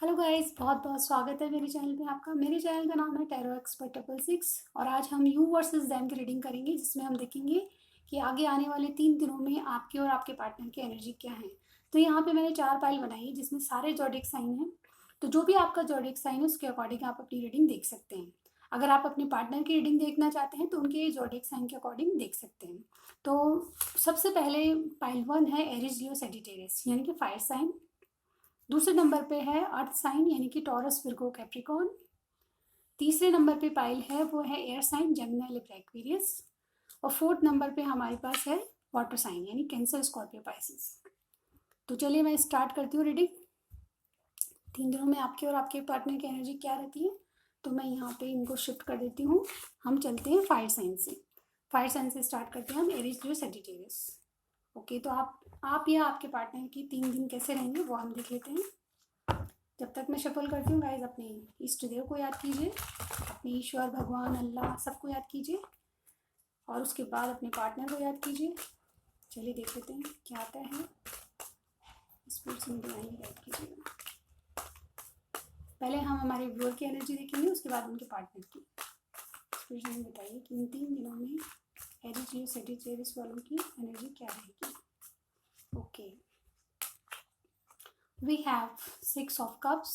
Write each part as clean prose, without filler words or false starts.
Hello guys, बहुत बहुत स्वागत है मेरे चैनल पे आपका। मेरे चैनल का नाम है टैरो एक्सपर्ट 666 और आज हम यू वर्सेस दैम की रीडिंग करेंगे, जिसमें हम देखेंगे कि आगे आने वाले 3 दिनों में आपके और आपके पार्टनर की एनर्जी क्या है। तो यहाँ पे मैंने 4 फाइल बनाई है जिसमें सारे जॉडिक साइन हैं। तो जो भी आपका जॉडिक साइन है उसके अकॉर्डिंग आप अपनी रीडिंग देख सकते हैं। अगर आप अपने पार्टनर की रीडिंग देखना चाहते हैं तो उनके जॉडिक साइन के अकॉर्डिंग देख सकते हैं। तो सबसे पहले पाइल 1 है एरीज लियो सैजिटेरियस यानी कि फायर साइन। दूसरे नंबर पे है अर्थ साइन यानी कि टॉरस विर्गो कैप्रिकॉर्न। तीसरे नंबर पे पाइल है वो है air sign Gemini Libra Aquarius. और फोर्थ नंबर पे हमारे पास है वाटर साइन यानी कैंसर स्कॉर्पियो पाइसिस। तो चलिए मैं स्टार्ट करती हूँ रीडिंग। 3 दिनों में आपके और आपके पार्टनर की एनर्जी क्या रहती है। तो मैं यहाँ पे इनको शिफ्ट कर देती हूँ। हम चलते हैं फायर साइन से। फायर साइन से स्टार्ट करते हैं हम एरीज लियो सैजिटेरियस। ओके, तो आप या आपके पार्टनर की 3 दिन कैसे रहेंगे वो हम देख लेते हैं। जब तक मैं शफल करती हूँ गाइज, अपने इष्ट देव को याद कीजिए, अपने ईश्वर भगवान अल्लाह सबको याद कीजिए और उसके बाद अपने पार्टनर को याद कीजिए। चलिए देख लेते हैं क्या आता है। स्पिरिट्स में डिवाइन याद कीजिएगा। पहले हम हमारे व्यूअर की एनर्जी देखेंगे, उसके बाद उनके पार्टनर की। स्पिरिट्स में बताइए कि इन 3 दिनों में एरीज सेजिटेरियस वालों की एनर्जी क्या रहेगी। Okay, we have 6 of Cups,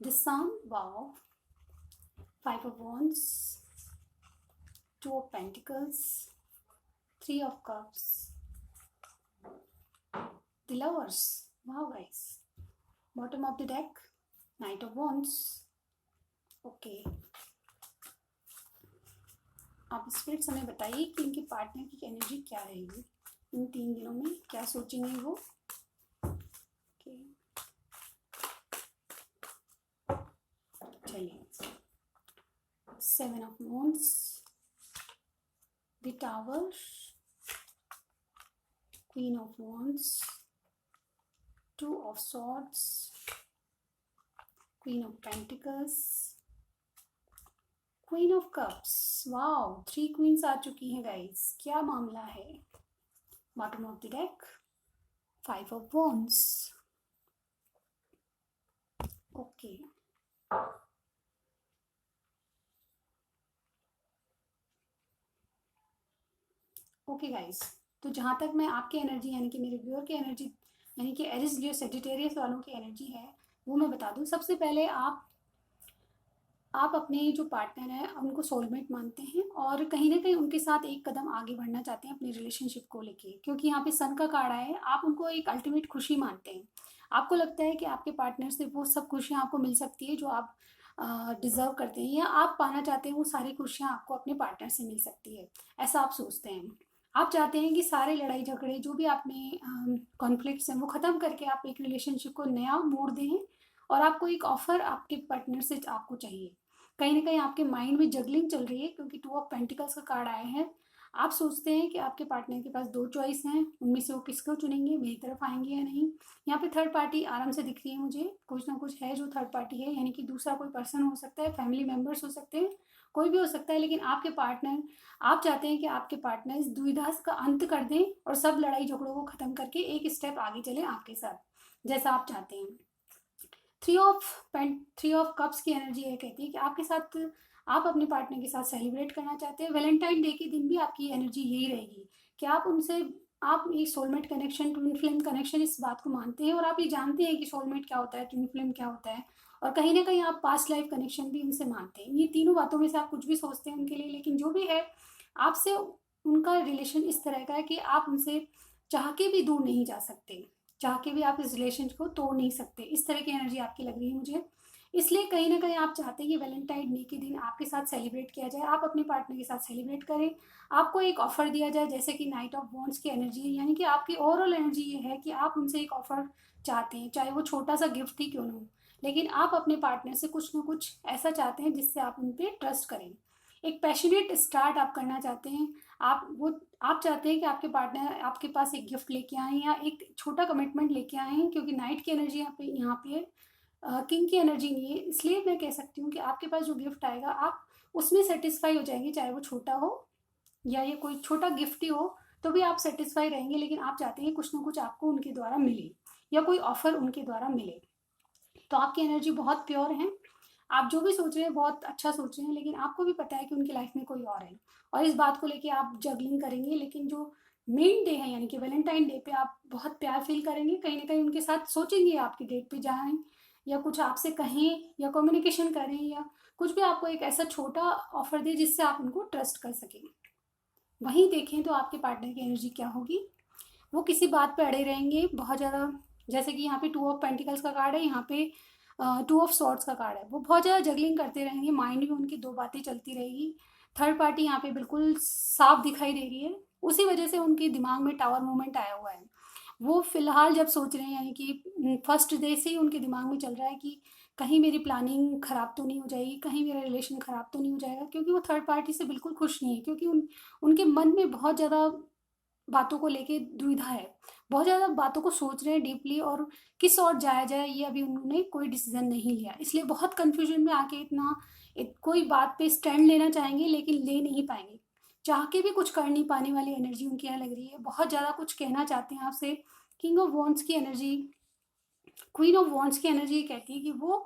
the Sun, wow, 5 of Wands, 2 of Pentacles, 3 of Cups, the Lovers, wow guys, bottom of the deck, Knight of Wands. Okay, आप स्पिरिट्स हमें बताइए कि इनके पार्टनर की एनर्जी क्या रहेगी इन 3 दिनों में, क्या सोचेंगे वो। ओके, चलिए 7 of Wands, the Tower, Queen of Wands, 2 of Swords, Queen of Pentacles, queen of cups, wow 3 queens आ चुकी हैं गाइस, क्या मामला है। Bottom of the deck 5 of Wands। Okay, okay guys, तो जहाँ तक मैं आपकी एनर्जी यानी कि मेरे व्यूअर की एनर्जी यानी कि एरिस लियो सेजिटेरियस वालों की एनर्जी है वो मैं बता दूँ। सबसे पहले आप अपने जो पार्टनर हैं उनको सोलमेट मानते हैं और कहीं ना कहीं उनके साथ एक कदम आगे बढ़ना चाहते हैं अपने रिलेशनशिप को लेके, क्योंकि यहाँ पे सन का कार्ड आया है। आप उनको एक अल्टीमेट खुशी मानते हैं। आपको लगता है कि आपके पार्टनर से वो सब खुशियाँ आपको मिल सकती है जो आप डिज़र्व करते हैं, या आप पाना चाहते हैं वो सारी खुशियाँ आपको अपने पार्टनर से मिल सकती है, ऐसा आप सोचते हैं। आप चाहते हैं कि सारे लड़ाई झगड़े जो भी आप में कॉन्फ्लिक्ट्स हैं वो ख़त्म करके आप एक रिलेशनशिप को नया मोड़ दें, और आपको एक ऑफ़र आपके पार्टनर से आपको चाहिए। कहीं ना कहीं आपके माइंड में जगलिंग चल रही है, क्योंकि 2 of Pentacles का कार्ड आया है। आप सोचते हैं कि आपके पार्टनर के पास 2 चॉइस हैं, उनमें से वो किसको चुनेंगे, मेरी तरफ आएंगे या नहीं। यहाँ पे थर्ड पार्टी आराम से दिख रही है मुझे, कुछ ना कुछ है जो थर्ड पार्टी है, यानी कि दूसरा कोई पर्सन हो सकता है, फैमिली मेम्बर्स हो सकते हैं, कोई भी हो सकता है। लेकिन आपके पार्टनर, आप चाहते हैं कि आपके पार्टनर इस दुविधा का अंत कर दें और सब लड़ाई झगड़ों को ख़त्म करके एक स्टेप आगे चले आपके साथ, जैसा आप चाहते हैं। थ्री ऑफ कप्स की एनर्जी ये कहती है कि आपके साथ, आप अपने पार्टनर के साथ सेलिब्रेट करना चाहते हैं। वैलेंटाइन डे के दिन भी आपकी एनर्जी यही रहेगी कि आप उनसे, आप एक soulmate connection, twin flame connection, इस बात को मानते हैं और आप ये जानते हैं कि सोलमेट क्या होता है, ट्विन फ्लेम क्या होता है, और कहीं ना कहीं आप पास्ट लाइफ कनेक्शन भी उनसे मानते हैं। ये तीनों बातों में से आप कुछ भी सोचते हैं उनके लिए, लेकिन जो भी है आपसे उनका रिलेशन इस तरह का है कि आप उनसे चाह के भी दूर नहीं जा सकते, चाह के भी आप इस रिलेशन को तोड़ नहीं सकते। इस तरह की एनर्जी आपकी लग रही है मुझे। इसलिए कहीं ना कहीं आप चाहते हैं कि वैलेंटाइन डे के दिन आपके साथ सेलिब्रेट किया जाए, आप अपने पार्टनर के साथ सेलिब्रेट करें। आपको एक ऑफर दिया जाए, जैसे कि नाइट ऑफ वॉन्ड्स की एनर्जी है, यानी कि आपकी ओवरऑल एनर्जी ये है कि आप उनसे एक ऑफर चाहते हैं, चाहे वो छोटा सा गिफ्ट ही क्यों ना हो, लेकिन आप अपने पार्टनर से कुछ ना कुछ ऐसा चाहते हैं जिससे आप उन पर ट्रस्ट करें। एक पैशनेट स्टार्ट आप करना चाहते हैं। आप चाहते हैं कि आपके पार्टनर आपके पास एक गिफ्ट लेके आए या एक छोटा कमिटमेंट लेके आए हैं, क्योंकि नाइट की एनर्जी यहाँ पे किंग की एनर्जी नहीं है। इसलिए मैं कह सकती हूँ कि आपके पास जो गिफ्ट आएगा आप उसमें सेटिस्फाई हो जाएंगे, चाहे वो छोटा हो या ये कोई छोटा गिफ्ट ही हो, तो भी आप सेटिस्फाई रहेंगे। लेकिन आप चाहते हैं कुछ ना कुछ आपको उनके द्वारा मिले या कोई ऑफर उनके द्वारा मिले। तो आपकी एनर्जी बहुत प्योर है। आप जो भी सोच रहे हैं बहुत अच्छा सोच रहे हैं, लेकिन आपको भी पता है कि उनकी लाइफ में कोई और है, और इस बात को लेके आप जगलिंग करेंगे। लेकिन जो मेन डे है यानी कि वैलेंटाइन डे पे आप बहुत प्यार फील करेंगे, कहीं ना कहीं उनके साथ सोचेंगे आपकी डेट पे जाएं, या कुछ आपसे कहें, या कम्युनिकेशन करें, या कुछ भी आपको एक ऐसा छोटा ऑफर दे जिससे आप उनको ट्रस्ट कर सकें। वहीं देखें तो आपके पार्टनर की एनर्जी क्या होगी। वो किसी बात पे अड़े रहेंगे बहुत ज़्यादा। जैसे कि यहाँ पे 2 ऑफ पेंटिकल्स का कार्ड है, यहाँ पे 2 ऑफ सॉर्ड्स का कार्ड है। वो बहुत ज़्यादा जगलिंग करते रहेंगे, माइंड में उनकी दो बातें चलती रहेगी। थर्ड पार्टी यहाँ पे बिल्कुल साफ दिखाई दे रही है, उसी वजह से उनके दिमाग में टावर मूवमेंट आया हुआ है। वो फिलहाल जब सोच रहे हैं, यानी कि फर्स्ट डे से ही उनके दिमाग में चल रहा है कि कहीं मेरी प्लानिंग ख़राब तो नहीं हो जाएगी, कहीं मेरा रिलेशन ख़राब तो नहीं हो जाएगा, क्योंकि वो थर्ड पार्टी से बिल्कुल खुश नहीं है। क्योंकि उनके मन में बहुत ज़्यादा बातों को लेके दुविधा है, बहुत ज़्यादा बातों को सोच रहे हैं डीपली, और किस ओर जाया जाए ये अभी उन्होंने कोई डिसीजन नहीं लिया। इसलिए बहुत कन्फ्यूजन में आके कोई बात पे स्टैंड लेना चाहेंगे, लेकिन ले नहीं पाएंगे। चाह के भी कुछ कर नहीं पाने वाली एनर्जी उनकी यहाँ लग रही है। बहुत ज़्यादा कुछ कहना चाहते हैं आपसे। किंग ऑफ वॉन्ड्स की एनर्जी, क्वीन ऑफ वॉन्ड्स की एनर्जी ये कहती है कि वो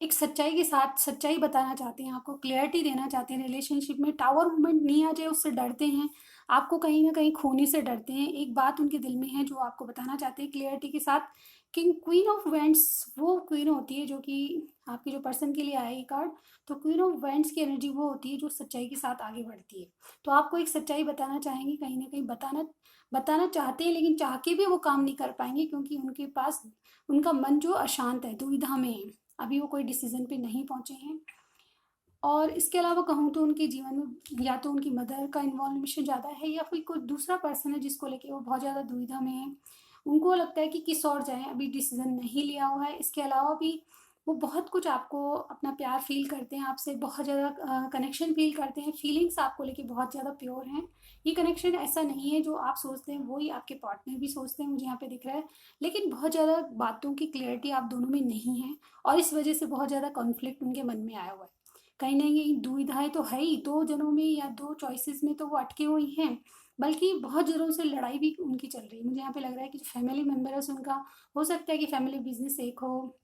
एक सच्चाई के साथ सच्चाई बताना चाहते हैं, आपको क्लैरिटी देना चाहते हैं। रिलेशनशिप में टावर मूवमेंट नहीं आ जाए उससे डरते हैं, आपको कहीं ना कहीं खोने से डरते हैं। एक बात उनके दिल में है जो आपको बताना चाहते हैं क्लियरिटी के साथ। किंग क्वीन ऑफ वेंट्स वो क्वीन होती है जो कि आपके जो पर्सन के लिए आएगी कार्ड। तो क्वीन ऑफ वेंट्स की एनर्जी वो होती है जो सच्चाई के साथ आगे बढ़ती है। तो आपको एक सच्चाई बताना चाहेंगे, कहीं ना कहीं बताना बताना चाहते हैं, लेकिन चाह के भी वो काम नहीं कर पाएंगे, क्योंकि उनके पास उनका मन जो अशांत है, दुविधा में है। अभी वो कोई डिसीजन पे नहीं पहुंचे हैं। और इसके अलावा कहूँ तो उनके जीवन में या तो उनकी मदर का इन्वॉल्वेशन ज़्यादा है, या फिर कोई दूसरा पर्सन है जिसको लेके वो बहुत ज़्यादा दुविधा में है। उनको लगता है कि किस और जाएं, अभी डिसीजन नहीं लिया हुआ है। इसके अलावा भी वो बहुत कुछ आपको अपना प्यार फील करते हैं, आपसे बहुत ज़्यादा कनेक्शन फील करते हैं। फीलिंग्स आपको लेके बहुत ज़्यादा प्योर हैं। ये कनेक्शन ऐसा नहीं है जो आप सोचते हैं वही आपके पार्टनर भी सोचते हैं, मुझे यहाँ पे दिख रहा है। लेकिन बहुत ज़्यादा बातों की क्लियरिटी आप दोनों में नहीं है, और इस वजह से बहुत ज़्यादा कॉन्फ्लिक्ट उनके मन में आया हुआ है। कहीं ना कहीं दुविधाएं तो है ही, दो जनों में या दो चॉइसेस में तो वो अटके हुए हैं। बल्कि बहुत ज़ोरों से लड़ाई भी उनकी चल रही है। मुझे यहाँ पे लग रहा है कि जो फैमिली मेम्बर है उनका, हो सकता है कि फैमिली बिजनेस एक हो,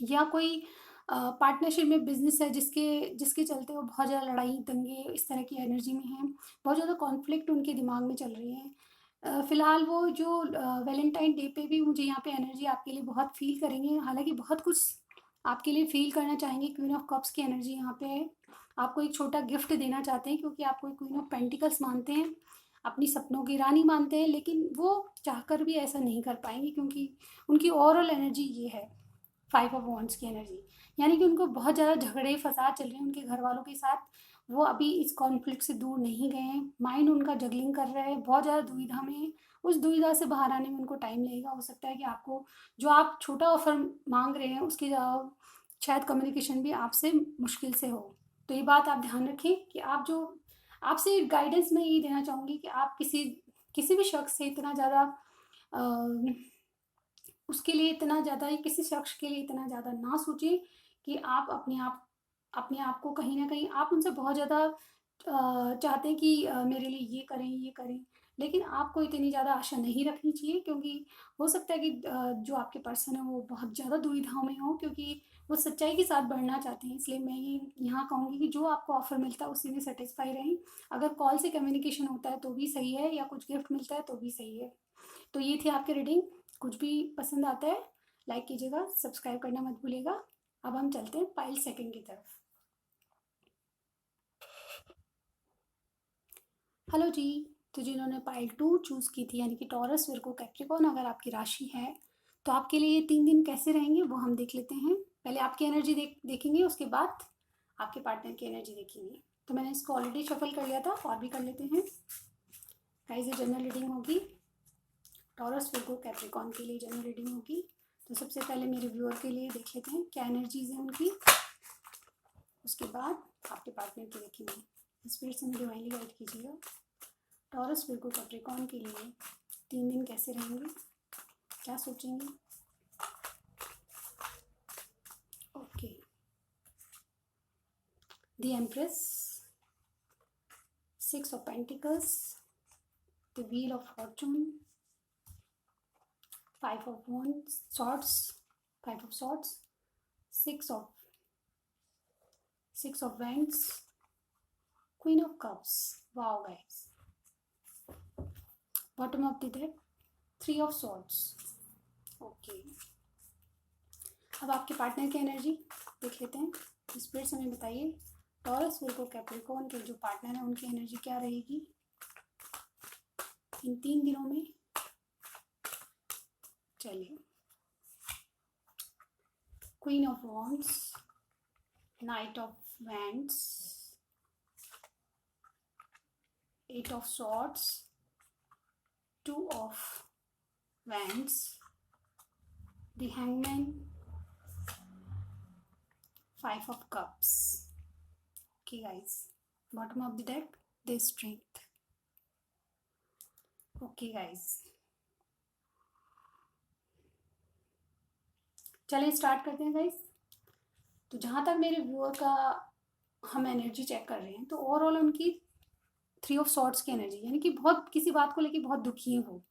या कोई पार्टनरशिप में बिजनेस है जिसके जिसके चलते वो बहुत ज़्यादा लड़ाई दंगे इस तरह की एनर्जी में है। बहुत ज़्यादा कॉन्फ्लिक्ट उनके दिमाग में चल रही है। फिलहाल वो जो वैलेंटाइन डे पे भी मुझे यहाँ पे एनर्जी आपके लिए बहुत फील करेंगे, हालांकि बहुत कुछ आपके लिए फील करना चाहेंगे। क्वीन ऑफ कप्स की एनर्जी यहाँ पे है। आपको एक छोटा गिफ्ट देना चाहते हैं, क्योंकि आपको क्वीन ऑफ पेंटिकल्स मानते हैं, अपनी सपनों की रानी मानते हैं, लेकिन वो चाहकर भी ऐसा नहीं कर पाएंगे, क्योंकि उनकी ओवरऑल एनर्जी ये है 5 ऑफ वॉन्ड्स की एनर्जी। यानी कि उनको बहुत ज़्यादा झगड़े फसाद चल रहे हैं उनके घर वालों के साथ। वो अभी इस कॉन्फ्लिक्ट से दूर नहीं गए हैं, माइंड उनका जगलिंग कर रहा है, बहुत ज़्यादा दुविधा में है। उस दुविधा से बाहर आने में उनको टाइम लगेगा। हो सकता है कि आपको जो आप छोटा ऑफर मांग रहे हैं उसकी शायद कम्युनिकेशन भी आपसे मुश्किल से हो। तो ये बात आप ध्यान रखें कि आप जो आपसे गाइडेंस मैं ये देना चाहूँगी कि आप किसी किसी भी शख्स से इतना ज़्यादा उसके लिए इतना ज़्यादा, या किसी शख्स के लिए इतना ज़्यादा ना सोचें कि आप अपने आप को कहीं ना कहीं आप उनसे बहुत ज़्यादा चाहते हैं कि मेरे लिए ये करें ये करें। लेकिन आपको इतनी ज़्यादा आशा नहीं रखनी चाहिए, क्योंकि हो सकता है कि जो आपके पर्सन है वो बहुत ज़्यादा दुविधाओं में हो, क्योंकि वो सच्चाई के साथ बढ़ना चाहते हैं। इसलिए मैं ये यहाँ कहूँगी कि जो आपको ऑफर मिलता है उसी में सेटिस्फाई रहें। अगर कॉल से कम्युनिकेशन होता है तो भी सही है, या कुछ गिफ्ट मिलता है तो भी सही है। तो ये थी आपकी रीडिंग। कुछ भी पसंद आता है लाइक कीजिएगा, सब्सक्राइब करना मत भूलिएगा। अब हम चलते हैं पाइल सेकंड की तरफ। हेलो जी। तो जिन्होंने पाइल 2 चूज़ की थी, यानी कि टॉरस, विर्गो, कैप्रिकॉर्न, अगर आपकी राशि है तो आपके लिए ये 3 दिन कैसे रहेंगे वो हम देख लेते हैं। पहले आपकी एनर्जी देखेंगे, उसके बाद आपके पार्टनर की एनर्जी देखेंगे। तो मैंने इसको ऑलरेडी शफल कर लिया था, और भी कर लेते हैं। गाइस ये जनरल रीडिंग होगी, टॉरस, विर्गो, कैप्रिकॉर्न के लिए जनरल रीडिंग होगी। तो सबसे पहले मेरे व्यूअर के लिए देख लेते हैं क्या एनर्जीज हैं उनकी, उसके बाद आपके पार्टनर की देखेंगे। स्पिरिट से डिवाइनली गाइड कीजिएगा। टॉरस, विर्गो, कैप्रिकॉर्न के लिए 3 दिन कैसे रहेंगे, क्या सोचेंगे। Okay, the empress, 6 of pentacles, the wheel of Fortune, 5 of swords, five of swords, six of wands, queen of cups. Wow guys, bottom of the deck three of swords. Okay, अब आपके partner की energy देख लेते हैं। Spirit से हमें बताइए, taurus, Virgo, Capricorn के जो पार्टनर हैं उनकी एनर्जी क्या रहेगी इन 3 दिनों में। चलिए, queen of wands, knight of wands, eight of swords, two of wands, the hangman, five of cups. Okay guys, bottom of the deck the strength. Okay guys, चलिए स्टार्ट करते हैं गाइस। तो जहाँ तक मेरे व्यूअर का हम एनर्जी चेक कर रहे हैं, तो ओवरऑल उनकी थ्री ऑफ सॉर्ड्स की एनर्जी, यानी कि बहुत किसी बात को लेके बहुत दुखी है वो।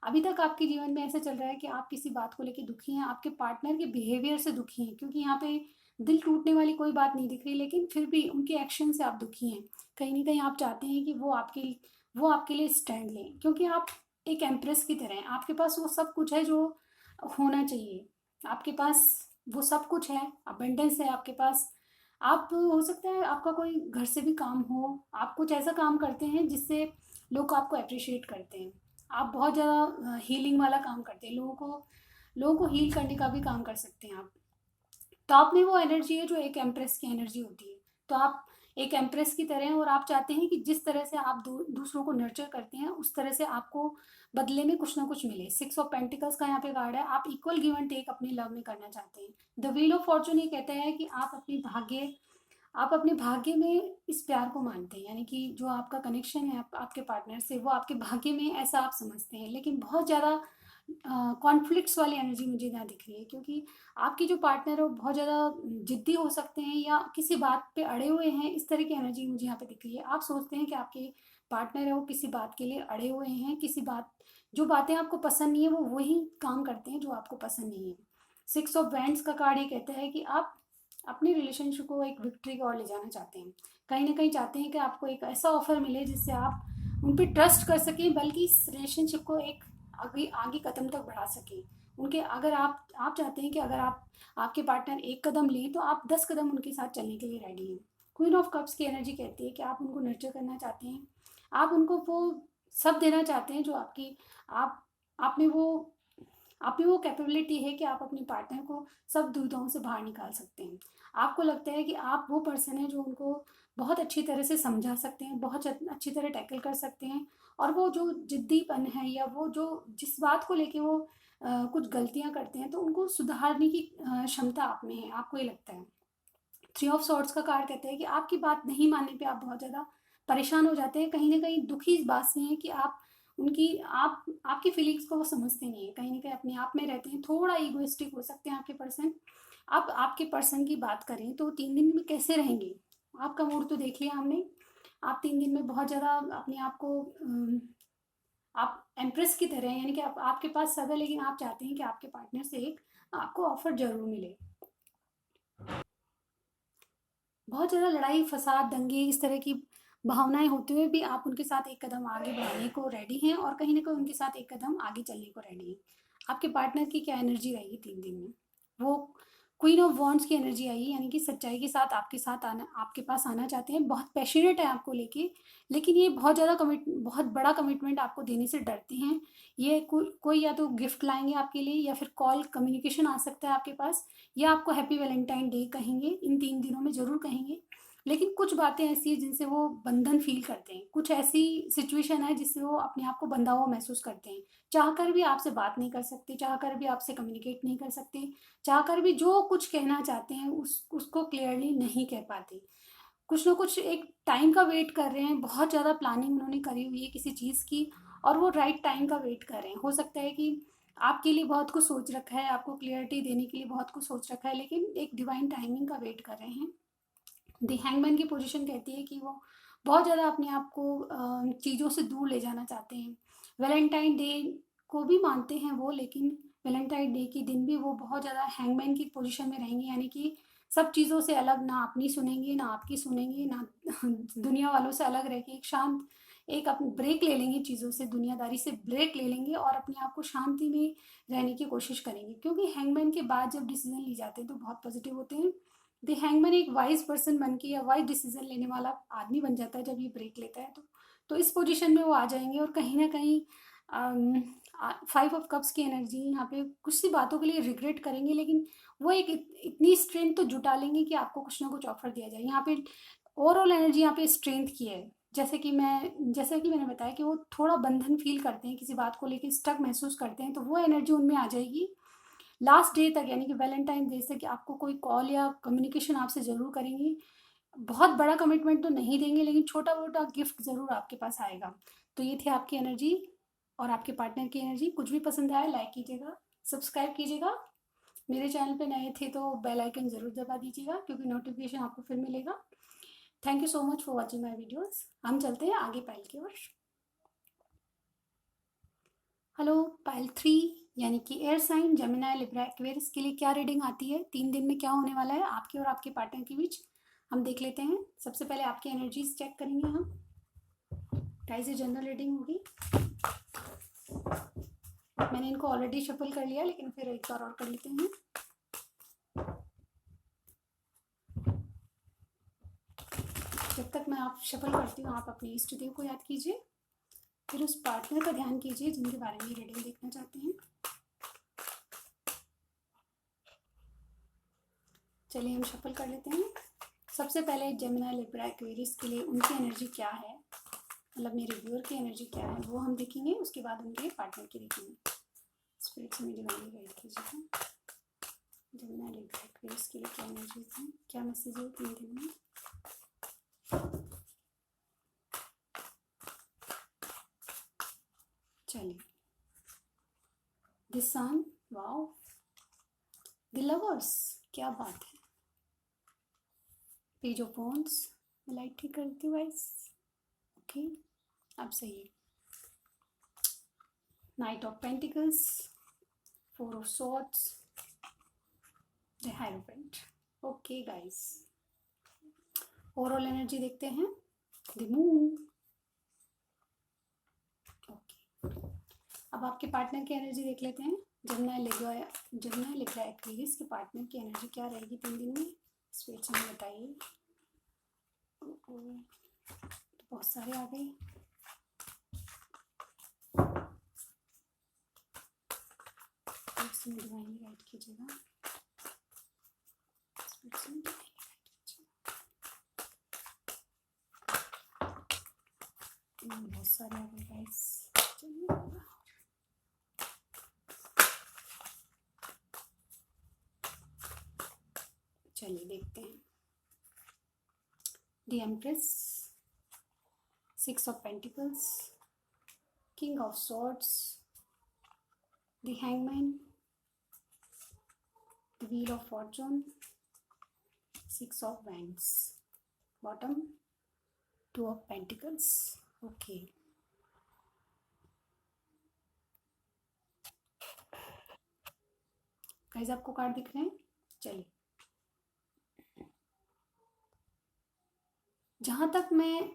अभी तक आपके जीवन में ऐसा चल रहा है कि आप किसी बात को लेके दुखी हैं, आपके पार्टनर के बिहेवियर से दुखी हैं, क्योंकि यहाँ पे दिल टूटने वाली कोई बात नहीं दिख रही, लेकिन फिर भी उनके एक्शन से आप दुखी हैं। कहीं ना कहीं आप चाहते हैं कि वो आपके लिए स्टैंड लें, क्योंकि आप एक एम्प्रेस की तरह हैं। आपके पास वो सब कुछ है जो होना चाहिए, आपके पास वो सब कुछ है, अबंडेंस है आपके पास। आप, हो सकता है आपका कोई घर से भी काम हो, आप कुछ ऐसा काम करते हैं जिससे लोग आपको अप्रिशिएट करते हैं। आप बहुत ज़्यादा हीलिंग वाला काम करते हैं, लोगों को हील करने का भी काम कर सकते हैं आप। तो आप में वो एनर्जी है जो एक एम्प्रेस की एनर्जी होती है। तो आप एक एम्प्रेस की तरह हैं, और आप चाहते हैं कि जिस तरह से आप दूसरों को नर्चर करते हैं, उस तरह से आपको बदले में कुछ ना कुछ मिले। सिक्स ऑफ पेंटिकल्स का यहाँ पे कार्ड है, आप इक्वल गिव एंड टेक अपने लव में करना चाहते हैं। द व्हील ऑफ फॉर्चून ये कहता है कि आप अपने भाग्य में इस प्यार को मानते हैं, यानी कि जो आपका कनेक्शन है आपके पार्टनर से, वो आपके भाग्य में ऐसा आप समझते हैं। लेकिन बहुत ज़्यादा कॉन्फ्लिक्ट्स वाली एनर्जी मुझे यहाँ दिख रही है, क्योंकि आपकी जो पार्टनर है वो बहुत ज़्यादा जिद्दी हो सकते हैं, या किसी बात पे अड़े हुए हैं। इस तरह की एनर्जी मुझे यहाँ पे दिख रही है। आप सोचते हैं कि आपके पार्टनर है वो किसी बात के लिए अड़े हुए हैं, जो बातें आपको पसंद नहीं है वो वही काम करते हैं जो आपको पसंद नहीं है। सिक्स ऑफ वैंड्स का कार्ड ये कहता है कि आप अपनी रिलेशनशिप को एक विक्ट्री की ओर ले जाना चाहते हैं। कहीं ना कहीं चाहते हैं कि आपको एक ऐसा ऑफर मिले जिससे आप उन पर ट्रस्ट कर सकें, बल्कि इस रिलेशनशिप को एक आगे आगे कदम तक बढ़ा सकें। उनके, अगर आप चाहते हैं कि अगर आपके पार्टनर एक कदम लें तो आप 10 कदम उनके साथ चलने के लिए रेडी हैं। क्वीन ऑफ कप्स की एनर्जी कहती है कि आप उनको नर्चर करना चाहते हैं, आप उनको वो सब देना चाहते हैं जो आप आप में वो कैपेबिलिटी है कि आप अपने पार्टनर को सब दुविधाओं से बाहर निकाल सकते हैं। आपको लगता है कि आप वो पर्सन है जो उनको बहुत अच्छी तरह से समझा सकते हैं, बहुत अच्छी तरह टैकल कर सकते हैं, और वो जो जिद्दीपन है, या वो जो जिस बात को लेके वो कुछ गलतियां करते हैं, तो उनको सुधारने की क्षमता आप में है, आपको ये लगता है। थ्री ऑफ सॉर्ड्स का कार्ड कहते हैं कि आपकी बात नहीं मानने पे आप बहुत ज़्यादा परेशान हो जाते हैं। कहीं ना कहीं दुखी इस बात से हैं कि आपकी फीलिंग्स को वो समझते नहीं है, कहीं ना कहीं अपने आप में रहते हैं, थोड़ा ईगोइस्टिक हो सकते हैं आपके पर्सन। अब आपके पर्सन की बात करें तो 3 दिन में कैसे रहेंगे, आपका मूड तो देख लिया हमने। आप 3 दिन में बहुत ज़्यादा अपने आप को आप एम्प्रेस की तरह हैं, यानी कि आपके पास सब है, लेकिन आप चाहते हैं कि आपके पार्टनर से एक आपको ऑफर जरूर मिले। बहुत ज़्यादा लड़ाई फसाद दंगे इस तरह की भावनाएं होते हुए भी आप उनके साथ एक कदम आगे बढ़ाने को रेडी हैं, और कहीं ना कहीं उनके साथ एक कदम आगे चलने को रेडी हैं। आपके पार्टनर की क्या एनर्जी रहेगी 3 दिन में? वो क्वीन ऑफ वॉन्ड्स की एनर्जी आई, यानी कि सच्चाई के साथ आपके पास आना चाहते हैं, बहुत पैशनेट है आपको लेके, लेकिन ये बहुत बड़ा कमिटमेंट आपको देने से डरते हैं। ये कोई या तो गिफ्ट लाएंगे आपके लिए, या फिर कॉल कम्युनिकेशन आ सकता है आपके पास, या आपको हैप्पी वैलेंटाइन डे कहेंगे, इन 3 दिनों में ज़रूर कहेंगे। लेकिन कुछ बातें ऐसी हैं जिनसे वो बंधन फील करते हैं, कुछ ऐसी सिचुएशन है जिससे वो अपने आप को बंधा हुआ महसूस करते हैं। चाहकर भी आपसे बात नहीं कर सकते, चाहकर भी आपसे कम्युनिकेट नहीं कर सकते, चाहकर भी जो कुछ कहना चाहते हैं उसको क्लियरली नहीं कह पाते। कुछ ना कुछ एक टाइम का वेट कर रहे हैं, बहुत ज़्यादा प्लानिंग उन्होंने करी हुई है किसी चीज़ की, और वो राइट टाइम का वेट कर रहे हैं। हो सकता है कि आपके लिए बहुत कुछ सोच रखा है, आपको क्लियरिटी देने के लिए बहुत कुछ सोच रखा है, लेकिन एक डिवाइन टाइमिंग का वेट कर रहे हैं। द हैंगमैन की पोजीशन कहती है कि वो बहुत ज़्यादा अपने आप को चीज़ों से दूर ले जाना चाहते हैं। वैलेंटाइन डे को भी मानते हैं वो, लेकिन वैलेंटाइन डे के दिन भी वो बहुत ज़्यादा हैंगमैन की पोजीशन में रहेंगे, यानी कि सब चीज़ों से अलग, ना अपनी सुनेंगे ना आपकी सुनेंगे, ना दुनिया वालों से अलग रह के एक शांत, एक अपनी ब्रेक ले लेंगे चीज़ों से, दुनियादारी से ब्रेक ले लेंगे और अपने आप को शांति में रहने की कोशिश करेंगे। क्योंकि हैंगमैन के बाद जब डिसीजन लिए जाते हैं तो बहुत पॉजिटिव होते हैं। द हैंगमैन एक वाइज पर्सन बन के या वाइज डिसीजन लेने वाला आदमी बन जाता है जब ये ब्रेक लेता है। तो इस पोजीशन में वो आ जाएंगे और कहीं ना कहीं 5 ऑफ कप्स की एनर्जी यहाँ पे कुछ सी बातों के लिए रिग्रेट करेंगे, लेकिन वो एक इतनी स्ट्रेंथ तो जुटा लेंगे कि आपको कुछ ना कुछ ऑफर दिया जाए। यहाँ पे ओवरऑल एनर्जी यहाँ पे स्ट्रेंथ की है। जैसे कि मैंने बताया कि वो थोड़ा बंधन फील करते हैं, किसी बात को लेकर स्टक महसूस करते हैं, तो वो एनर्जी उनमें आ जाएगी लास्ट डे तक, यानी कि वैलेंटाइन डे से, कि आपको कोई कॉल या कम्युनिकेशन आपसे ज़रूर करेंगी। बहुत बड़ा कमिटमेंट तो नहीं देंगे, लेकिन छोटा मोटा गिफ्ट ज़रूर आपके पास आएगा। तो ये थी आपकी एनर्जी और आपके पार्टनर की एनर्जी। कुछ भी पसंद आया लाइक कीजिएगा, सब्सक्राइब कीजिएगा। मेरे चैनल पे नए थे तो बेल आइकन ज़रूर दबा दीजिएगा, क्योंकि नोटिफिकेशन आपको फिर मिलेगा। Thank you so much for watching my videos. हम चलते हैं आगे पाइल की ओर। हेलो पाइल 3, यानी कि air sign Gemini Libra Aquarius के लिए क्या रीडिंग आती है, 3 दिन में क्या होने वाला है आपके और आपके पार्टनर के बीच, हम देख लेते हैं। सबसे पहले आपकी एनर्जीज चेक करेंगे हम। गाइस ये जनरल रीडिंग होगी। मैंने इनको ऑलरेडी शफल कर लिया, लेकिन फिर एक बार और कर लेते हैं। जब तक मैं आप शफल करती हूँ, आप अपने इष्ट देव को याद कीजिए, फिर उस पार्टनर का ध्यान कीजिए जिनके बारे में रीडिंग देखना चाहते हैं। चलिए हम शफल कर लेते हैं। सबसे पहले जेमिनी लिब्रा एक्वेरियस के लिए उनकी एनर्जी क्या है, मतलब मेरे व्यूअर की एनर्जी क्या है, वो हम देखेंगे। उसके बाद उनके पार्टनर की देखेंगे। स्पिरिट से मेरी वाली गाइड कीजिएगा। जेमिनी लिब्रा एक्वेरियस के लिए क्या एनर्जी है, क्या मैसेज है 3 दिन में। चलिए the sun, wow, the lovers, क्या बात है। पेज ऑफ वॉन्ड्स, मैं लाइट ठीक करती हूँ गाइस। ओके, अब सही है। Knight of pentacles, 4 of swords, the hierophant. Okay guys, overall energy देखते हैं। The moon. ओके, अब आपके पार्टनर की एनर्जी देख लेते हैं। जेमिनी लिब्रा एक्वेरियस के पार्टनर की एनर्जी क्या रहेगी 3 दिन में, स्पिरिट से हमें बताइए। तो बहुत सारे आ गए। डिवाइनली गाइड कीजिएगा। बहुत सारे आ गए गाइस। चलिए देखते हैं। The empress, 6 of pentacles, king of swords, the hangman, the wheel of Fortune, 6 of wands, bottom 2 of pentacles. Okay, guys आपको कार्ड दिख रहे हैं। चलिए, जहाँ तक मैं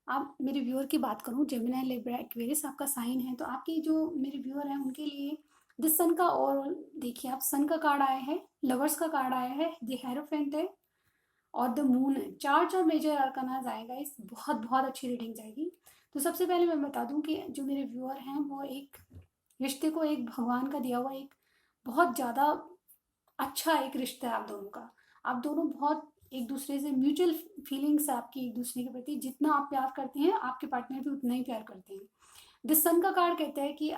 आप मेरे व्यूअर की बात करूँ, जेमिनी लिब्रा एक्वेरियस आपका साइन है, तो आपके जो मेरे व्यूअर हैं उनके लिए द सन का ओवरऑल देखिए। आप सन का कार्ड आया है, लवर्स का कार्ड आया है, द हेरोफेंट है और द मून है। 4 मेजर आर्कानाज आएगा। इस बहुत बहुत अच्छी रीडिंग जाएगी। तो सबसे पहले मैं बता दूं कि जो मेरे व्यूअर हैं वो एक रिश्ते को, एक भगवान का दिया हुआ एक बहुत ज़्यादा अच्छा एक रिश्ता है आप दोनों का। आप दोनों बहुत एक दूसरे से म्यूचुअल फीलिंग्स है आपकी एक दूसरे के प्रति। जितना आप प्यार करते हैं आपके पार्टनर भी उतना ही प्यार करते हैं। द सन का कार्ड कहता है कि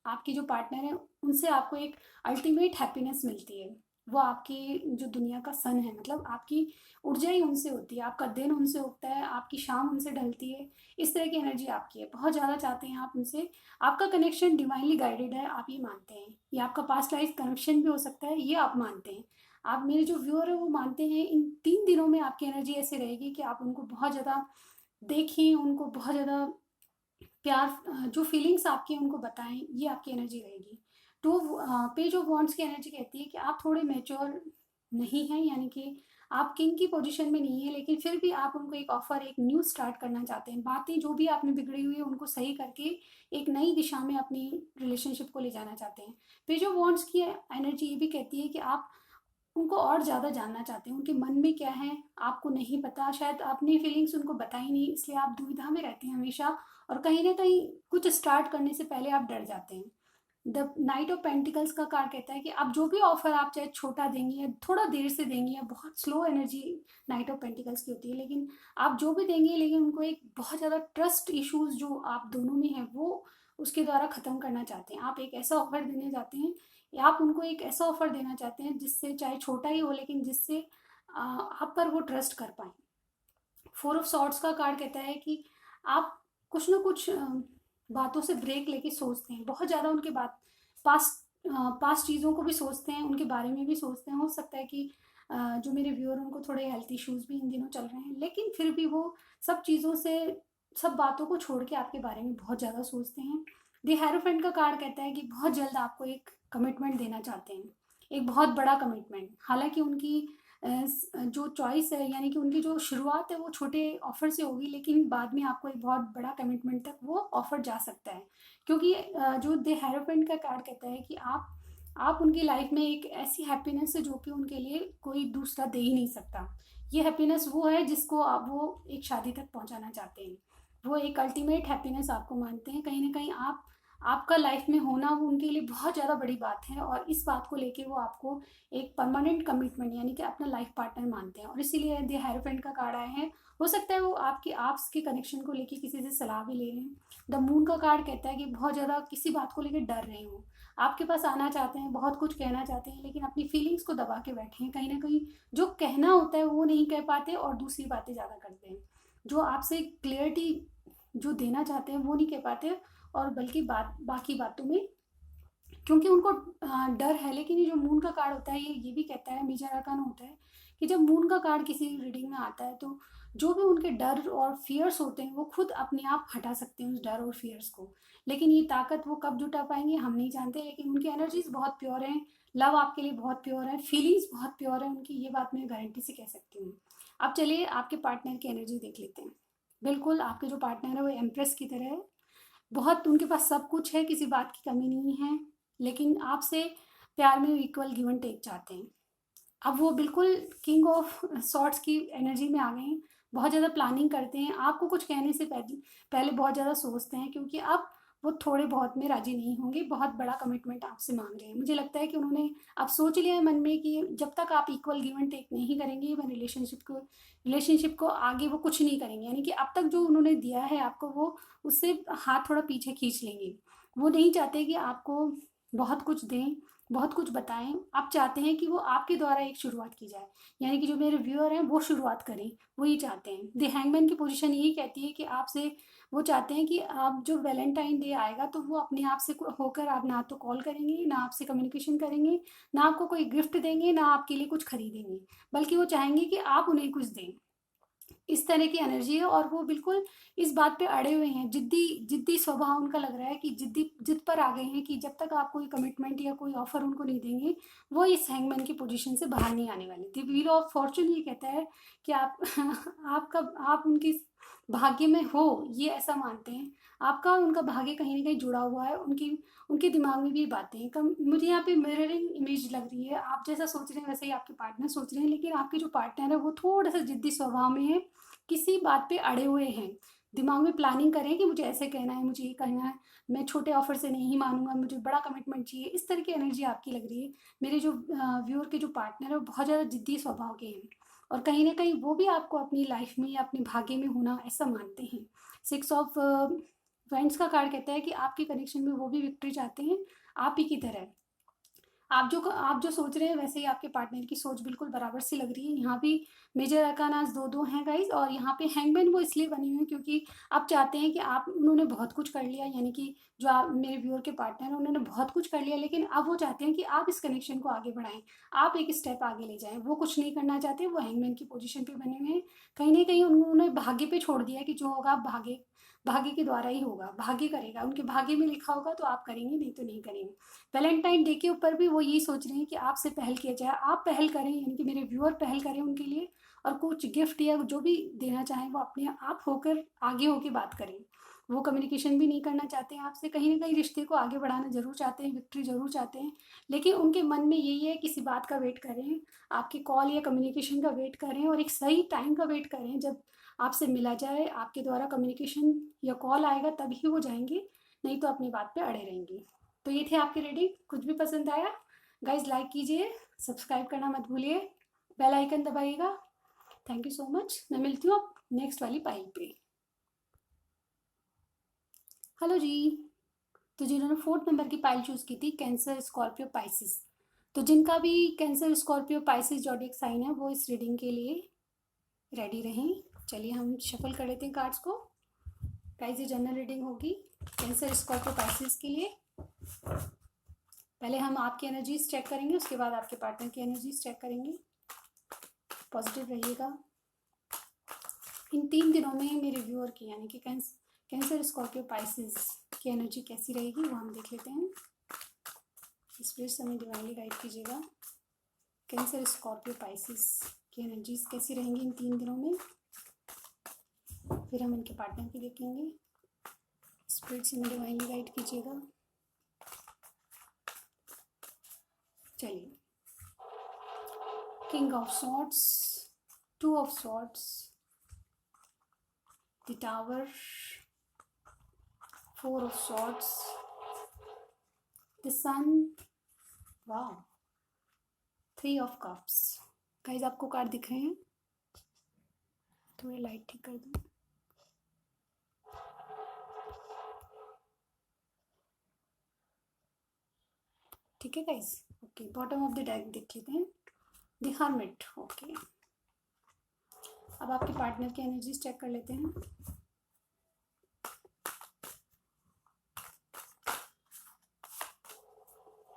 आपकी जो पार्टनर है उनसे आपको एक अल्टीमेट हैप्पीनेस मिलती है। वो आपकी जो दुनिया का सन है, मतलब आपकी ऊर्जा ही उनसे होती है, आपका दिन उनसे उगता है, आपकी शाम उनसे ढलती है। इस तरह की एनर्जी आपकी है। बहुत ज़्यादा चाहते हैं आप उनसे। आपका कनेक्शन डिवाइनली गाइडेड है, आप ये मानते हैं। ये आपका पास्ट लाइफ कनेक्शन भी हो सकता है, ये आप मानते हैं। आप मेरे जो व्यूअर है वो मानते हैं। इन 3 दिनों में आपकी एनर्जी ऐसे रहेगी कि आप उनको बहुत ज़्यादा देखें, उनको बहुत ज़्यादा प्यार, जो फीलिंग्स आपकी उनको बताएं, ये आपकी एनर्जी रहेगी। तो पेज ऑफ वॉन्ड्स की एनर्जी कहती है कि आप थोड़े मैच्योर नहीं हैं, यानी कि आप किंग की पोजीशन में नहीं है, लेकिन फिर भी आप उनको एक ऑफर, एक न्यू स्टार्ट करना चाहते हैं। बातें जो भी आपने बिगड़ी हुई है उनको सही करके एक नई दिशा में अपनी रिलेशनशिप को ले जाना चाहते हैं। पेज ऑफ वॉन्ड्स की एनर्जी ये भी कहती है कि आप उनको और ज़्यादा जानना चाहते हैं, उनके मन में क्या है आपको नहीं पता, शायद अपनी फीलिंग्स उनको बताई नहीं, इसलिए आप दुविधा में रहते हैं हमेशा, और कहीं ना कहीं कुछ स्टार्ट करने से पहले आप डर जाते हैं। द नाइट ऑफ पेंटिकल्स का कार्ड कहता है कि आप जो भी ऑफर, आप चाहे छोटा देंगे या थोड़ा देर से देंगे, या बहुत slow energy night of pentacles की होती है, लेकिन आप जो भी देंगे, लेकिन उनको एक बहुत ज़्यादा ट्रस्ट इश्यूज जो आप दोनों में है वो उसके द्वारा ख़त्म करना चाहते हैं। आप एक ऐसा ऑफर देने जाते हैं, या आप उनको एक ऐसा ऑफर देना चाहते हैं जिससे, चाहे छोटा ही हो, लेकिन जिससे आप पर वो ट्रस्ट कर पाए। फोर ऑफ सॉर्ड्स का कार्ड कहता है कि आप कुछ ना कुछ बातों से ब्रेक लेके सोचते हैं, बहुत ज़्यादा उनके बात, पास्ट पास्ट चीज़ों को भी सोचते हैं, उनके बारे में भी सोचते हैं। हो सकता है कि जो मेरे व्यूअर उनको थोड़े हेल्थ इश्यूज भी इन दिनों चल रहे हैं, लेकिन फिर भी वो सब चीज़ों से, सब बातों को छोड़ के आपके बारे में बहुत ज़्यादा सोचते हैं। द हेरोफेंट का कार्ड कहता है कि बहुत जल्द आपको एक कमिटमेंट देना चाहते हैं, एक बहुत बड़ा कमिटमेंट। हालांकि उनकी जो चॉइस है, यानी कि उनकी जो शुरुआत है वो छोटे ऑफर से होगी, लेकिन बाद में आपको एक बहुत बड़ा कमिटमेंट तक वो ऑफर जा सकता है। क्योंकि जो द हेरोफेंट का कार्ड कहता है कि आप उनकी लाइफ में एक ऐसी हैप्पीनेस है जो कि उनके लिए कोई दूसरा दे ही नहीं सकता। ये हैप्पीनेस वो है जिसको आप, वो एक शादी तक पहुंचाना चाहते हैं, वो एक अल्टीमेट हैप्पीनेस आपको मानते हैं। कहीं ना कहीं आपका लाइफ में होना वो उनके लिए बहुत ज़्यादा बड़ी बात है, और इस बात को लेके वो आपको एक परमानेंट कमिटमेंट, यानी कि अपना लाइफ पार्टनर मानते हैं, और इसीलिए द हेरोफेंट का कार्ड आया है। हो सकता है वो आपकी आपस के कनेक्शन को लेके किसी से सलाह भी ले रहे हैं। द मून का कार्ड कहता है कि बहुत ज़्यादा किसी बात को लेकर डर रहे हो, आपके पास आना चाहते हैं, बहुत कुछ कहना चाहते हैं, लेकिन अपनी फीलिंग्स को दबा के बैठे हैं। कहीं ना कहीं जो कहना होता है वो नहीं कह पाते, और दूसरी बातें ज़्यादा करते हैं। जो आपसे क्लियरिटी जो देना चाहते हैं वो नहीं कह पाते, और बल्कि बाकी बातों में, क्योंकि उनको डर है। लेकिन ये जो मून का कार्ड होता है, ये भी कहता है, मेजर आर्काना होता है, कि जब मून का कार्ड किसी रीडिंग में आता है तो जो भी उनके डर और फियर्स होते हैं वो खुद अपने आप हटा सकते हैं उस डर और फियर्स को। लेकिन ये ताकत वो कब जुटा पाएंगे हम नहीं जानते, लेकिन उनकी एनर्जीज बहुत प्योर हैं, लव आपके लिए बहुत प्योर है, फीलिंग्स बहुत प्योर है उनकी, ये बात मैं गारंटी से कह सकती हूँ। अब चलिए आपके पार्टनर की एनर्जी देख लेते हैं। बिल्कुल आपके जो पार्टनर है वो एम्प्रेस की तरह है, बहुत उनके पास सब कुछ है, किसी बात की कमी नहीं है, लेकिन आपसे प्यार में इक्वल गिव एंड टेक चाहते हैं। अब वो बिल्कुल किंग ऑफ सॉर्ट्स की एनर्जी में आ गए हैं, बहुत ज़्यादा प्लानिंग करते हैं, आपको कुछ कहने से पहले पहले बहुत ज़्यादा सोचते हैं, क्योंकि अब वो थोड़े बहुत में राजी नहीं होंगे, बहुत बड़ा कमिटमेंट आपसे मांग रहे हैं। मुझे लगता है कि उन्होंने अब सोच लिया है मन में कि जब तक आप इक्वल गिव एंड टेक नहीं करेंगे, मैं रिलेशनशिप को आगे वो कुछ नहीं करेंगे, यानी कि अब तक जो उन्होंने दिया है आपको, वो उससे हाथ थोड़ा पीछे खींच लेंगे। वो नहीं चाहते कि आपको बहुत कुछ दें, बहुत कुछ बताएं, आप चाहते हैं कि वो आपके द्वारा एक शुरुआत की जाए, यानी कि जो मेरे व्यूअर हैं वो शुरुआत करें, वो ये चाहते हैं। द हैंगमैन की पोजीशन यही कहती है कि आपसे वो चाहते हैं कि आप, जो वैलेंटाइन डे आएगा तो वो अपने आप से होकर, आप ना तो कॉल करेंगे, ना आपसे कम्युनिकेशन करेंगे, ना आपको कोई गिफ्ट देंगे, ना आपके लिए कुछ खरीदेंगे, बल्कि वो चाहेंगे कि आप उन्हें कुछ दें। इस तरह की एनर्जी है, और वो बिल्कुल इस बात पे अड़े हुए हैं, जिद्दी जिद्दी स्वभाव उनका लग रहा है, कि जिद पर आ गए हैं कि जब तक आप कोई कमिटमेंट या कोई ऑफर उनको नहीं देंगे, वो इस हैंगमैन की पोजीशन से बाहर नहीं आने वाले। द व्हील ऑफ फॉर्चून ये कहता है कि आप आपका, आप उनकी भाग्य में हो, ये ऐसा मानते हैं। आपका और उनका भाग्य कहीं ना कहीं जुड़ा हुआ है, उनकी उनके दिमाग में भी ये बातें हैं। कम मुझे यहाँ पे मिररिंग इमेज लग रही है, आप जैसा सोच रहे हैं वैसे ही आपके पार्टनर सोच रहे हैं, लेकिन आपके जो पार्टनर है वो थोड़ा सा जिद्दी स्वभाव में है, किसी बात पे अड़े हुए हैं, दिमाग में प्लानिंग करें कि मुझे ऐसे कहना है, मुझे ये कहना है, मैं छोटे ऑफर से नहीं मानूंगा, मुझे बड़ा कमिटमेंट चाहिए। इस तरह की एनर्जी आपकी लग रही है। मेरे जो व्यूअर के जो पार्टनर है वो बहुत ज़्यादा जिद्दी स्वभाव के हैं, और कहीं ना कहीं वो भी आपको अपनी लाइफ में या अपने भाग्य में होना ऐसा मानते हैं। सिक्स ऑफ फ्रेंड्स का कार्ड कहता है कि आपके कनेक्शन में वो भी विक्ट्री चाहते हैं, आप ही की तरह। आप जो सोच रहे हैं वैसे ही आपके पार्टनर की सोच बिल्कुल बराबर सी लग रही है। यहाँ भी मेजर अरकानास दो दो हैं गाइस, और यहाँ पे हैंगमैन वो इसलिए बने हुए हैं क्योंकि आप चाहते हैं कि आप, उन्होंने बहुत कुछ कर लिया, यानी कि जो आप मेरे व्यूअर के पार्टनर हैं उन्होंने बहुत कुछ कर लिया, लेकिन अब वो चाहते हैं कि आप इस कनेक्शन को आगे बढ़ाएं, आप एक स्टेप आगे ले जाएं। वो कुछ नहीं करना चाहते, वो हैंगमैन की पोजिशन पर बने हुए हैं। कहीं ना कहीं उन्होंने भाग्य पे छोड़ दिया कि जो होगा आप भाग्य भाग्य के द्वारा ही होगा, भाग्य करेगा, उनके भाग्य में लिखा होगा तो आप करेंगे, नहीं तो नहीं करेंगे। वैलेंटाइन डे के ऊपर भी वो यही सोच रहे हैं कि आपसे पहल किया जाए, आप पहल करें, यानी कि मेरे व्यूअर पहल करें उनके लिए, और कुछ गिफ्ट या जो भी देना चाहें वो अपने आप होकर आगे होकर बात करें। वो कम्युनिकेशन भी नहीं करना चाहते हैं आपसे, कहीं ना कहीं रिश्ते को आगे बढ़ाना जरूर चाहते हैं, विक्ट्री जरूर चाहते हैं, लेकिन उनके मन में यही है किसी बात का वेट करें, आपके कॉल या कम्युनिकेशन का वेट करें, और एक सही टाइम का वेट करें जब आपसे मिला जाए, आपके द्वारा कम्युनिकेशन या कॉल आएगा तभी वो जाएंगे, नहीं तो अपनी बात पे अड़े रहेंगे। तो ये थे आपके रीडिंग। कुछ भी पसंद आया गाइज लाइक कीजिए, सब्सक्राइब करना मत भूलिए, बेल आइकन दबाइएगा। Thank you so much. मैं मिलती हूँ अब नेक्स्ट वाली पाइल पे। हेलो जी। तो जिन्होंने 4th नंबर की पाइल चूज़ की थी, कैंसर, स्कॉर्पियो, पाइसिस, तो जिनका भी Cancer, Scorpio, Pisces zodiac sign है वो इस रीडिंग के लिए रेडी रहें। चलिए हम शफल कर लेते हैं कार्ड्स को। गाइस ये जनरल रीडिंग होगी कैंसर, स्कॉर्पियो, पाइसिस के लिए। पहले हम आपकी एनर्जीज चेक करेंगे, उसके बाद आपके पार्टनर की एनर्जीज चेक करेंगे। पॉजिटिव रहिएगा। इन 3 दिनों में मेरे व्यूअर की, यानी कि कैंसर, स्कॉर्पियो, पाइसिस की एनर्जी कैसी रहेगी वो हम देख लेते हैं। स्पिरिट हमें डिवाइनली गाइड कीजिएगा। कैंसर, स्कॉर्पियो, पाइसिस की एनर्जीज कैसी रहेंगी इन 3 दिनों में, फिर हम इनके पार्टनर की देखेंगे। स्पिरिट हमें डिवाइनली गाइड कीजिएगा। चलिए, king of swords, 2 of swords, the tower, 4 of swords, the sun, वाह, 3 ऑफ कप्स। गाइस आपको कार्ड दिख रहे हैं? थोड़ी लाइट ठीक कर दूं। ठीक है guys, okay. Bottom of the deck देख लेते हैं, द हर्मिट, ओके। अब आपके पार्टनर की एनर्जीज चेक कर लेते हैं।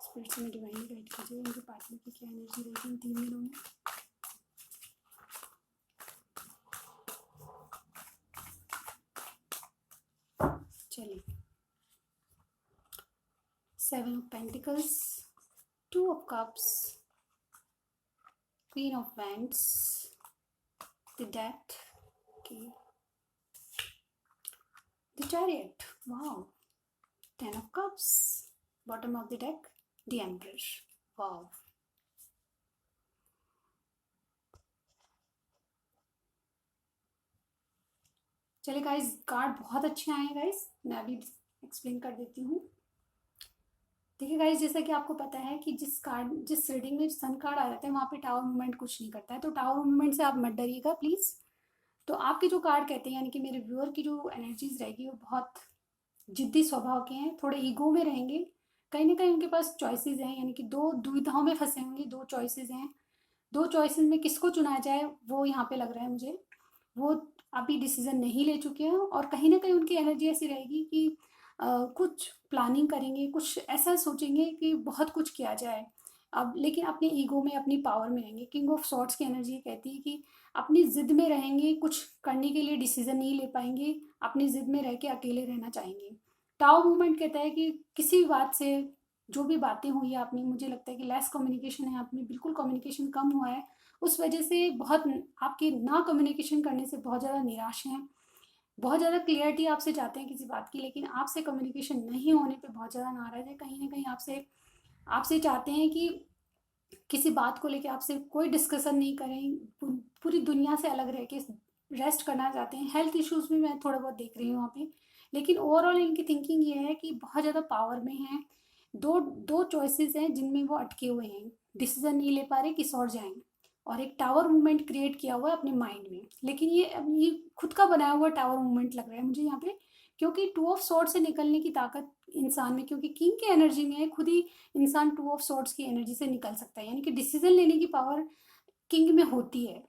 स्पिरिट से डिवाइनली गाइड कीजिए, उनके पार्टनर की क्या एनर्जी रहेगी इन 3 दिनों में। चलिए, 7 of pentacles, 2 of cups, queen of wands, the death, okay, the chariot, wow, 10 of cups, bottom of the deck, the emperor, wow. चलिए गाइस, कार्ड बहुत अच्छे आए हैं गाइस, मैं अभी एक्सप्लेन कर देती हूँ। देखिए गाइस, जैसा कि आपको पता है कि जिस रीडिंग में सन कार्ड आ जाता है वहाँ पे टावर मूवमेंट कुछ नहीं करता है, तो टावर मूवमेंट से आप मत डरिएगा प्लीज़। तो आपके जो कार्ड कहते हैं, यानी कि मेरे व्यूअर की जो एनर्जीज रहेगी वो बहुत जिद्दी स्वभाव के हैं, थोड़े ईगो में रहेंगे, कहीं ना कहीं उनके पास चॉइसेस हैं, यानी कि 2 दुविधाओं में फंसे होंगे, 2 चॉइसेस हैं, 2 चॉइसेस में किसको चुना जाए वो यहाँ पे लग रहा है मुझे। वो अभी डिसीजन नहीं ले चुके हैं, और कहीं ना कहीं उनकी एनर्जी ऐसी रहेगी कि कुछ प्लानिंग करेंगे, कुछ ऐसा सोचेंगे कि बहुत कुछ किया जाए अब, लेकिन अपने ईगो में, अपनी पावर में रहेंगे। किंग ऑफ सॉर्ड्स की एनर्जी कहती है कि अपनी ज़िद में रहेंगे, कुछ करने के लिए डिसीजन नहीं ले पाएंगे, अपनी ज़िद में रह के अकेले रहना चाहेंगे। टावर मूवमेंट कहता है कि किसी भी बात से, जो भी बातें हुई है आपने, मुझे लगता है कि लेस कम्युनिकेशन है आप में, बिल्कुल कम्युनिकेशन कम हुआ है, उस वजह से बहुत आपके ना कम्युनिकेशन करने से बहुत ज़्यादा निराश हैं, बहुत ज़्यादा क्लियरिटी आपसे चाहते हैं किसी बात की, लेकिन आपसे कम्युनिकेशन नहीं होने पे बहुत ज़्यादा नाराज़ है, कहीं ना कहीं आपसे आपसे चाहते हैं कि किसी बात को लेके आपसे कोई डिस्कशन नहीं करें, पूरी दुनिया से अलग रह के रेस्ट करना चाहते हैं। हेल्थ इश्यूज भी मैं थोड़ा बहुत देख रही हूँ वहाँ पे, लेकिन ओवरऑल इनकी थिंकिंग ये है कि बहुत ज़्यादा पावर में है, दो दो चॉइसेस हैं जिनमें वो अटके हुए हैं, डिसीजन नहीं ले पा रहे किस और जाएं, और एक टावर मूवमेंट क्रिएट किया हुआ है अपने माइंड में, लेकिन ये खुद का बनाया हुआ टावर मूवमेंट लग रहा है मुझे यहाँ पे, क्योंकि 2 ऑफ सॉर्ड से निकलने की ताकत इंसान में, क्योंकि किंग की एनर्जी में है, खुद ही इंसान 2 ऑफ सॉर्ड्स की एनर्जी से निकल सकता है, यानी कि डिसीजन लेने की पावर किंग में होती है।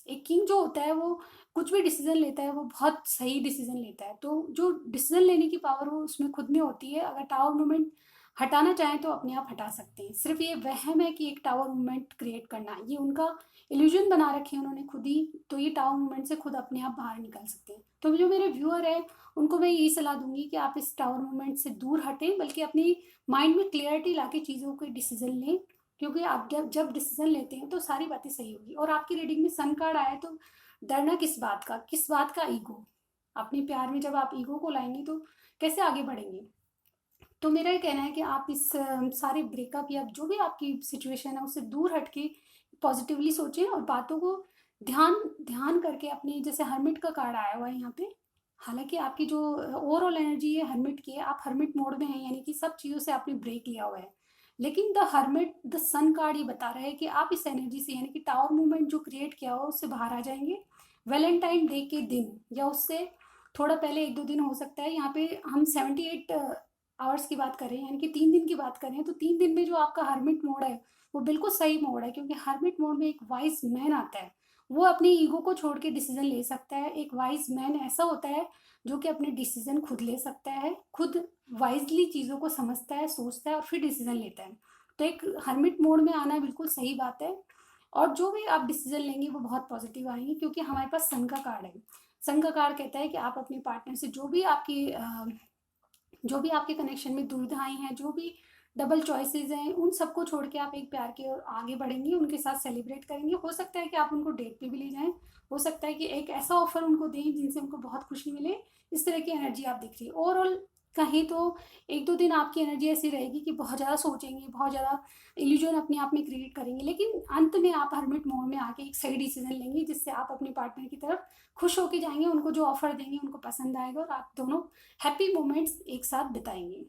एक किंग जो होता है वो कुछ भी डिसीजन लेता है वो बहुत सही डिसीजन लेता है, तो जो डिसीजन लेने की पावर वो उसमें खुद में होती है। अगर टावर मूवमेंट हटाना चाहें तो अपने आप हटा सकते हैं। सिर्फ ये वहम है कि एक टावर मूवमेंट क्रिएट करना, ये उनका इल्यूजन बना रखे हैं उन्होंने खुद ही, तो ये टावर मूवमेंट से खुद अपने आप बाहर निकल सकते हैं। तो जो मेरे व्यूअर है उनको मैं यही सलाह दूंगी कि आप इस टावर मूवमेंट से दूर हटें, बल्कि अपनी माइंड में क्लियरिटी लाके चीज़ों के डिसीजन लें, क्योंकि आप जब डिसीजन लेते हैं तो सारी बातें सही होगी। और आपकी रीडिंग में सन कार्ड आया तो डरना किस बात का ईगो। अपने प्यार में जब आप ईगो को लाएंगे तो कैसे आगे बढ़ेंगे। तो मेरा ये कहना है कि आप इस सारे ब्रेकअप या जो भी आपकी सिचुएशन है उससे दूर हटके पॉजिटिवली सोचें और बातों को ध्यान ध्यान करके अपनी, जैसे हर्मिट का कार्ड आया हुआ है यहाँ पे, हालांकि आपकी जो ओवरऑल एनर्जी है हर्मिट की है, आप हर्मिट मोड में हैं, यानी कि सब चीज़ों से आपने ब्रेक लिया हुआ है। लेकिन द सन कार्ड ये बता रहा है कि आप इस एनर्जी से, यानी कि टावर मूवमेंट जो क्रिएट किया हुआ उससे बाहर आ जाएंगे। वैलेंटाइन डे के दिन या उससे थोड़ा पहले 1-2 दिन हो सकता है, यहाँ पे हम 78 आवर्स की बात करें, यानी कि 3 दिन की बात करें, तो 3 दिन में जो आपका हर्मिट मोड है वो बिल्कुल सही मोड है, क्योंकि हर्मिट मोड में एक वाइज मैन आता है, वो अपनी ईगो को छोड़ के डिसीजन ले सकता है। एक वाइज मैन ऐसा होता है जो कि अपने डिसीजन खुद ले सकता है, खुद वाइजली चीज़ों को समझता है, सोचता है और फिर डिसीजन लेता है। तो एक हर्मिट मोड में आना बिल्कुल सही बात है। और जो भी आप डिसीजन लेंगे वो बहुत पॉजिटिव आएंगे, क्योंकि हमारे पास सन का कार्ड है। सन का कार्ड कहता है कि आप अपने पार्टनर से जो भी आपके कनेक्शन में दुविधाएं हैं, जो भी डबल चॉइसेस हैं, उन सबको छोड़ के आप एक प्यार की ओर आगे बढ़ेंगे, उनके साथ सेलिब्रेट करेंगे। हो सकता है कि आप उनको डेट पे भी ले जाएं, हो सकता है कि एक ऐसा ऑफर उनको दें जिनसे उनको बहुत खुशी मिले। इस तरह की एनर्जी आप दिख रही है। ओवरऑल कहीं तो 1-2 दिन आपकी एनर्जी ऐसी रहेगी कि बहुत ज़्यादा सोचेंगे, बहुत ज़्यादा इल्यूजन अपने आप में क्रिएट करेंगे, लेकिन अंत में आप हर्मिट मोड में आके एक सही डिसीजन लेंगे, जिससे आप अपने पार्टनर की तरफ खुश होके जाएंगे, उनको जो ऑफर देंगे उनको पसंद आएगा और आप दोनों हैप्पी मोमेंट्स एक साथ बिताएंगे।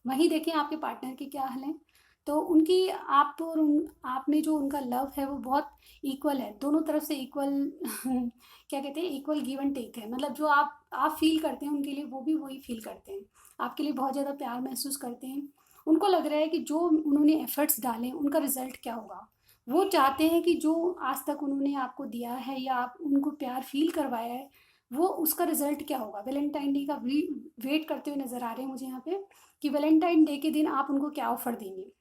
वहीं देखें आपके पार्टनर के क्या हाल है, तो उनकी आप और आप में जो उनका लव है वो बहुत इक्वल है, दोनों तरफ से इक्वल क्या कहते हैं, इक्वल गिव एंड टेक है। मतलब जो आप फील करते हैं उनके लिए वो भी वही फील करते हैं, आपके लिए बहुत ज़्यादा प्यार महसूस करते हैं। उनको लग रहा है कि जो उन्होंने एफर्ट्स डाले उनका रिजल्ट क्या होगा। वो चाहते हैं कि जो आज तक उन्होंने आपको दिया है या आप उनको प्यार फील करवाया है, वो उसका रिजल्ट क्या होगा। वैलेंटाइन डे का वेट करते हुए नजर आ रहे हैं मुझे यहाँ पे, कि वैलेंटाइन डे के दिन आप उनको क्या ऑफर देंगे।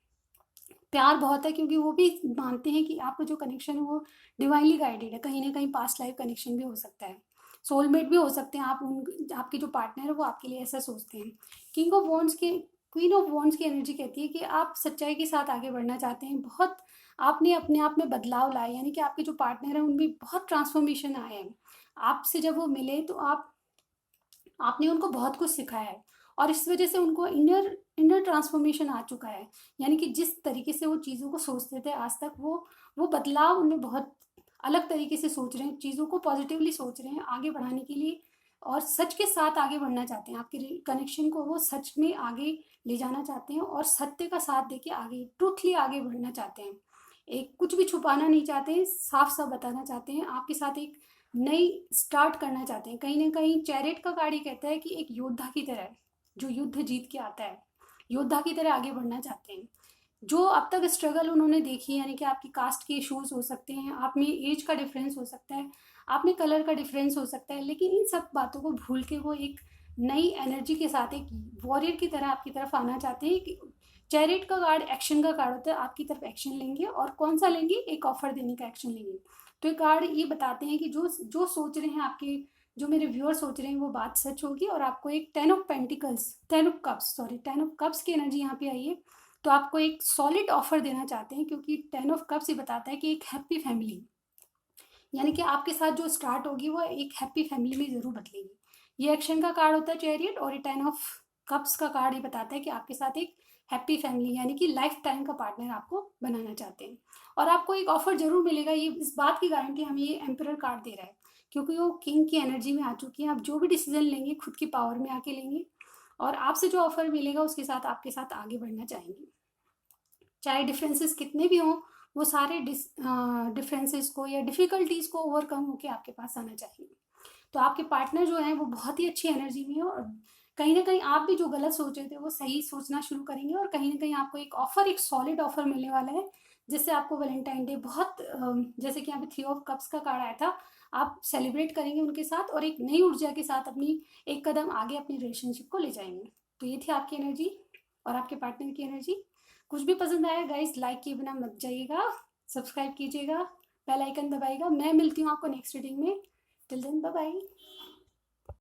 प्यार बहुत है, क्योंकि वो भी मानते हैं कि आपका जो कनेक्शन है वो डिवाइनली गाइडेड है, कहीं ना कहीं पास्ट लाइफ कनेक्शन भी हो सकता है, सोलमेट भी हो सकते हैं। आपके जो पार्टनर है वो आपके लिए ऐसा सोचते हैं। किंग ऑफ वॉन्ड्स के क्वीन ऑफ वॉन्ड्स की एनर्जी कहती है कि आप सच्चाई के साथ आगे बढ़ना चाहते हैं। बहुत आपने अपने आप में बदलाव लाए, यानी कि आपके जो पार्टनर है उनमें बहुत ट्रांसफॉर्मेशन आए हैं। आपसे जब वो मिले तो आपने उनको बहुत कुछ सिखाया है, और इस वजह से उनको इनर इनर ट्रांसफॉर्मेशन आ चुका है। यानी कि जिस तरीके से वो चीज़ों को सोचते थे आज तक, वो बदलाव उनमें बहुत अलग तरीके से सोच रहे हैं, चीज़ों को पॉजिटिवली सोच रहे हैं आगे बढ़ाने के लिए, और सच के साथ आगे बढ़ना चाहते हैं। आपके कनेक्शन को वो सच में आगे ले जाना चाहते हैं और सत्य का साथ देके आगे ट्रूथली आगे बढ़ना चाहते हैं। एक कुछ भी छुपाना नहीं चाहते, साफ साफ बताना चाहते हैं, आपके साथ एक नई स्टार्ट करना चाहते हैं। कहीं ना कहीं चैरिट का कार्ड ये कहता है कि एक योद्धा की तरह जो युद्ध जीत के आता है, योद्धा की तरह आगे बढ़ना चाहते हैं। जो अब तक स्ट्रगल उन्होंने देखी, यानी कि आपकी कास्ट के इश्यूज हो सकते हैं, आप में एज का डिफरेंस हो सकता है, आप में कलर का डिफरेंस हो सकता है, लेकिन इन सब बातों को भूल के वो एक नई एनर्जी के साथ एक वॉरियर की तरह आपकी तरफ आना चाहते हैं। कि चैरिट का कार्ड एक्शन का कार्ड होता है, आपकी तरफ एक्शन लेंगे, और कौन सा लेंगे, एक ऑफर देने का एक्शन लेंगे। तो ये कार्ड ये बताते हैं कि जो जो सोच रहे हैं आपके, जो मेरे व्यूअर सोच रहे हैं वो बात सच होगी, और आपको एक टेन ऑफ कप्स की एनर्जी यहाँ पे आई है। तो आपको एक सॉलिड ऑफर देना चाहते हैं, क्योंकि 10 ऑफ कप्स ये बताता है कि एक हैप्पी फैमिली, यानी कि आपके साथ जो स्टार्ट होगी वो एक हैप्पी फैमिली में ज़रूर बदलेगी। ये एक्शन का कार्ड होता है चैरियट, और ये 10 ऑफ कप्स का कार्ड ये बताता है कि आपके साथ एक हैप्पी फैमिली, यानी कि लाइफ टाइम का पार्टनर आपको बनाना चाहते हैं। और आपको एक ऑफर जरूर मिलेगा, ये इस बात की गारंटी हमें ये एम्परर कार्ड दे रहा है, क्योंकि वो किंग की एनर्जी में आ चुकी है। आप जो भी डिसीजन लेंगे खुद की पावर में आके लेंगे, और आपसे जो ऑफर मिलेगा उसके साथ आपके साथ आगे बढ़ना चाहेंगे। चाहे डिफरेंसेस कितने भी हों, वो सारे डिफरेंसेस को या डिफ़िकल्टीज़ को ओवरकम होके आपके पास आना चाहिए। तो आपके पार्टनर जो हैं वो बहुत ही अच्छी एनर्जी में है, और कहीं ना कहीं आप भी जो गलत सोच रहे थे वो सही सोचना शुरू करेंगे, और कहीं ना कहीं आपको एक ऑफर, एक सॉलिड ऑफर मिलने वाला है, जिससे आपको वैलेंटाइन डे बहुत जैसे कि यहाँ पे 3 ऑफ कप्स का कार्ड आया था, आप सेलिब्रेट करेंगे उनके साथ, और एक नई ऊर्जा के साथ अपनी एक कदम आगे अपनी रिलेशनशिप को ले जाएंगे। तो ये थी आपकी एनर्जी। और आपके पार्टनर की एनर्जी। कुछ भी पसंद आया गाइस, लाइक किए बिना मत जाइएगा, सब्सक्राइब कीजिएगा, बेल आइकन दबाइएगा। मैं मिलती हूँ आपको नेक्स्ट रीडिंग में। Till then bye bye.